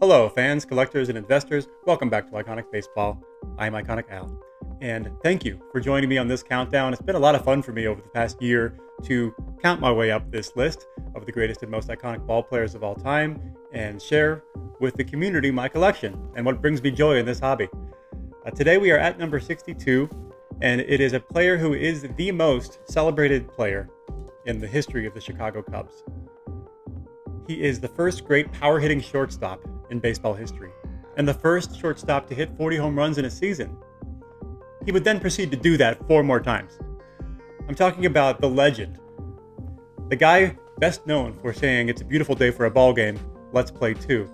Hello, fans, collectors, and investors. Welcome back to Iconic Baseball. I'm Iconic Al. And thank you for joining me on this countdown. It's been a lot of fun for me over the past year to count my way up this list of the greatest and most iconic ball players of all time and share with the community my collection and what brings me joy in this hobby. Today we are at number 62, and it is a player who is the most celebrated player in the history of the Chicago Cubs. He is the first great power-hitting shortstop in baseball history, and the first shortstop to hit 40 home runs in a season. He would then proceed to do that 4 more times. I'm talking about the legend, the guy best known for saying it's a beautiful day for a ball game, let's play two.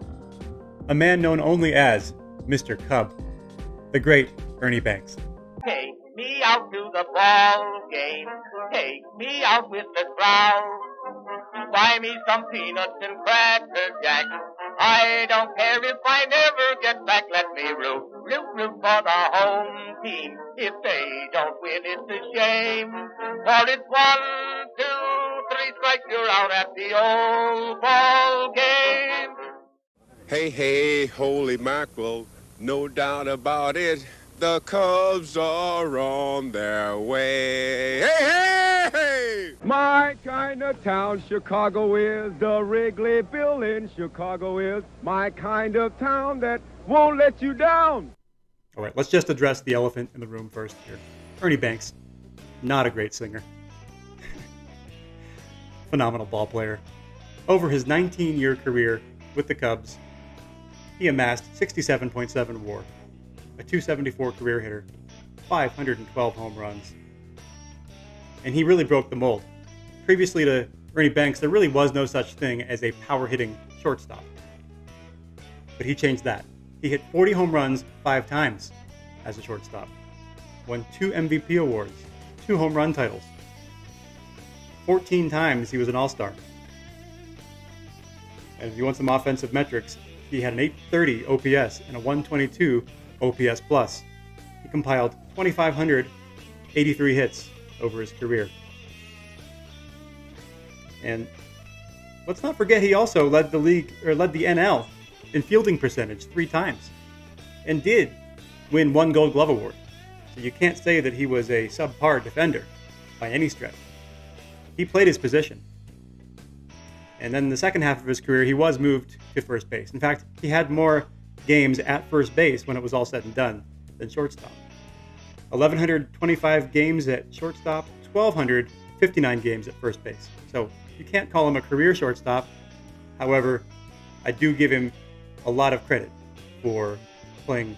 A man known only as Mr. Cub, the great Ernie Banks. Take me out to the ball game, take me out with the crowd. Buy me some peanuts and cracker jack. I don't care if I never get back. Let me root for the home team. If they don't win, it's a shame. For it's 1, 2, 3 strikes, you're out at the old ball game. Hey, hey, holy mackerel, no doubt about it. The Cubs are on their way. Hey, hey, hey! My kind of town, Chicago is. The Wrigleyville in Chicago is. My kind of town that won't let you down. All right, let's just address the elephant in the room first here. Ernie Banks, not a great singer. Phenomenal ball player. Over his 19-year career with the Cubs, he amassed 67.7 WAR, a 274 career hitter, 512 home runs. And he really broke the mold. Previously to Ernie Banks, there really was no such thing as a power-hitting shortstop. But he changed that. He hit 40 home runs 5 times as a shortstop, won 2 MVP awards, 2 home run titles. 14 times he was an All-Star. And if you want some offensive metrics, he had an 830 OPS and a 122 OPS plus. He compiled 2,583 hits over his career. And let's not forget he also led the NL in fielding percentage 3 times and did win 1 Gold Glove award. So you can't say that he was a subpar defender by any stretch. He played his position. And then the second half of his career, he was moved to first base. In fact, he had more games at first base when it was all said and done than shortstop. 1,125 games at shortstop, 1,259 games at first base. So you can't call him a career shortstop. However, I do give him a lot of credit for playing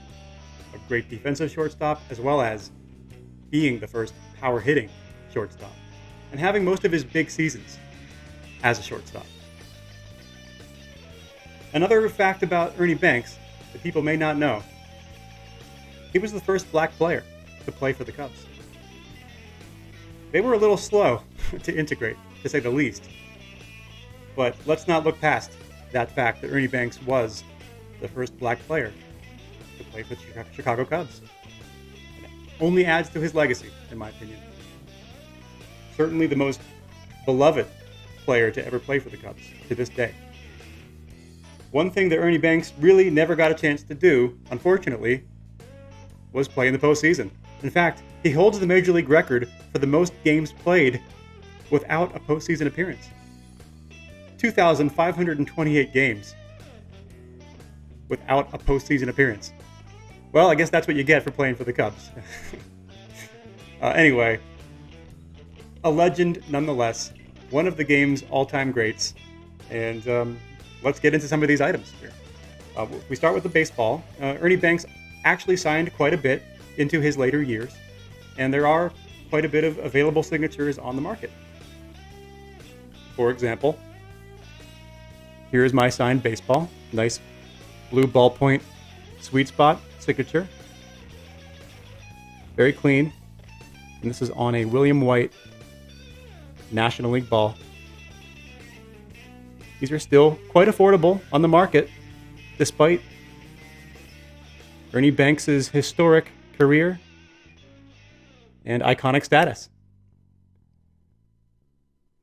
a great defensive shortstop as well as being the first power-hitting shortstop and having most of his big seasons as a shortstop. Another fact about Ernie Banks that people may not know, he was the first black player to play for the Cubs. They were a little slow to integrate, to say the least. But let's not look past that fact that Ernie Banks was the first black player to play for the Chicago Cubs. And it only adds to his legacy, in my opinion. Certainly the most beloved player to ever play for the Cubs to this day. One thing that Ernie Banks really never got a chance to do, unfortunately, was play in the postseason. In fact, he holds the Major League record for the most games played without a postseason appearance. 2,528 games without a postseason appearance. Well, I guess that's what you get for playing for the Cubs. Anyway, a legend nonetheless, one of the game's all-time greats, and let's get into some of these items here. We start with the baseball. Ernie Banks actually signed quite a bit into his later years, and there are quite a bit of available signatures on the market. For example, here is my signed baseball. Nice blue ballpoint sweet spot signature. Very clean. And this is on a William White National League ball. These are still quite affordable on the market, despite Ernie Banks' historic career and iconic status.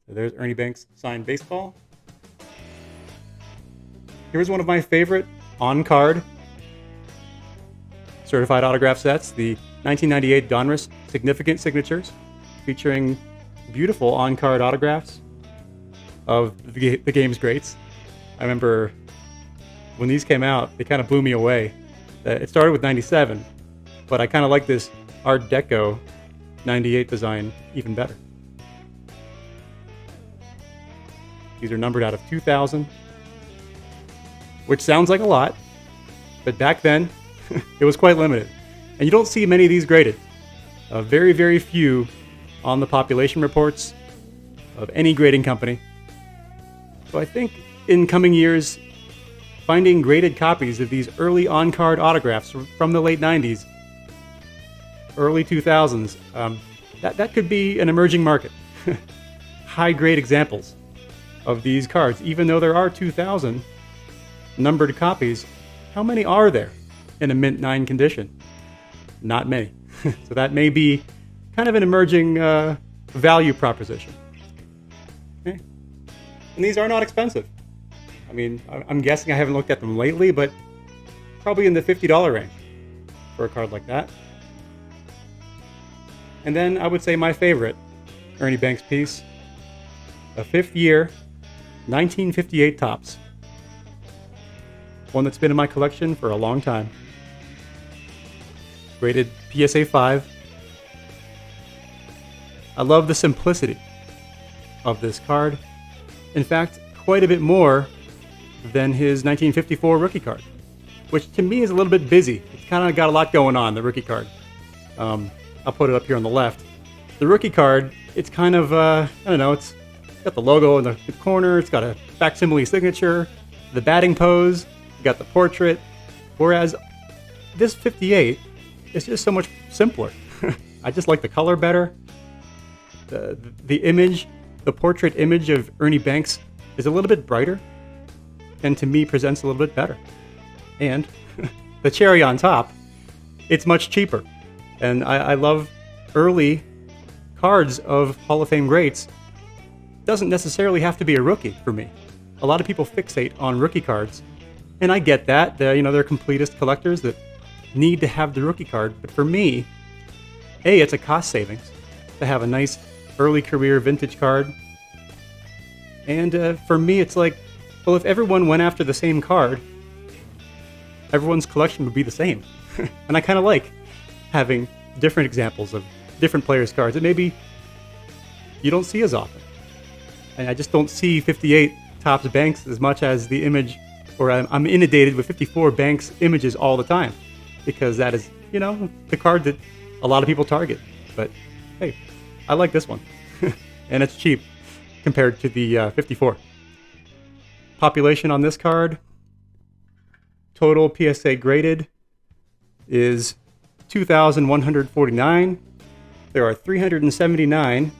So there's Ernie Banks signed baseball. Here's one of my favorite on-card certified autograph sets, the 1998 Donruss Significant Signatures, featuring beautiful on-card autographs of the game's greats. I remember when these came out, they kind of blew me away. It started with 97, but I kind of like this Art Deco 98 design even better. These are numbered out of 2,000, which sounds like a lot, but back then, it was quite limited. And you don't see many of these graded. Very, very few on the population reports of any grading company. So I think in coming years, finding graded copies of these early on-card autographs from the late 90s, early 2000s, that could be an emerging market. High-grade examples of these cards. Even though there are 2,000 numbered copies, how many are there in a mint 9 condition? Not many. So that may be kind of an emerging value proposition. Okay. And these are not expensive. I mean, I'm guessing, I haven't looked at them lately, but probably in the $50 range for a card like that. And then I would say my favorite Ernie Banks piece, a 5th year, 1958 Topps. One that's been in my collection for a long time. Rated PSA 5. I love the simplicity of this card. In fact, quite a bit more than his 1954 rookie card, which to me is a little bit busy. It's kind of got a lot going on, the rookie card. I'll put it up here on the left. The rookie card, it's kind of, I don't know, it's got the logo in the corner, it's got a facsimile signature, the batting pose, you got the portrait, whereas this 58 is just so much simpler. I just like the color better. The image, the portrait image of Ernie Banks is a little bit brighter, and to me presents a little bit better. And the cherry on top, it's much cheaper. And I love early cards of Hall of Fame greats. Doesn't necessarily have to be a rookie for me. A lot of people fixate on rookie cards, and I get that. They're completist collectors that need to have the rookie card. But for me, it's a cost savings to have a nice early career vintage card. And for me, it's like, well, if everyone went after the same card, everyone's collection would be the same. And I kind of like having different examples of different players' cards that maybe you don't see as often. And I just don't see 58 Topps Banks as much as the image, or I'm inundated with 54 Banks images all the time, because that is, the card that a lot of people target. But hey, I like this one. And it's cheap compared to the 54. Population on this card, total PSA graded, is 2,149. There are 379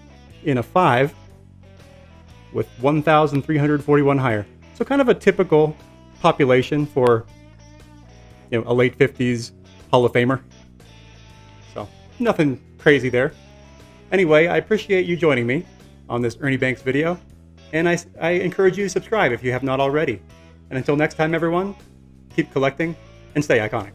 in a 5, with 1,341 higher. So kind of a typical population for a late 50s Hall of Famer. So nothing crazy there. Anyway, I appreciate you joining me on this Ernie Banks video, and I encourage you to subscribe if you have not already. And until next time, everyone, keep collecting and stay iconic.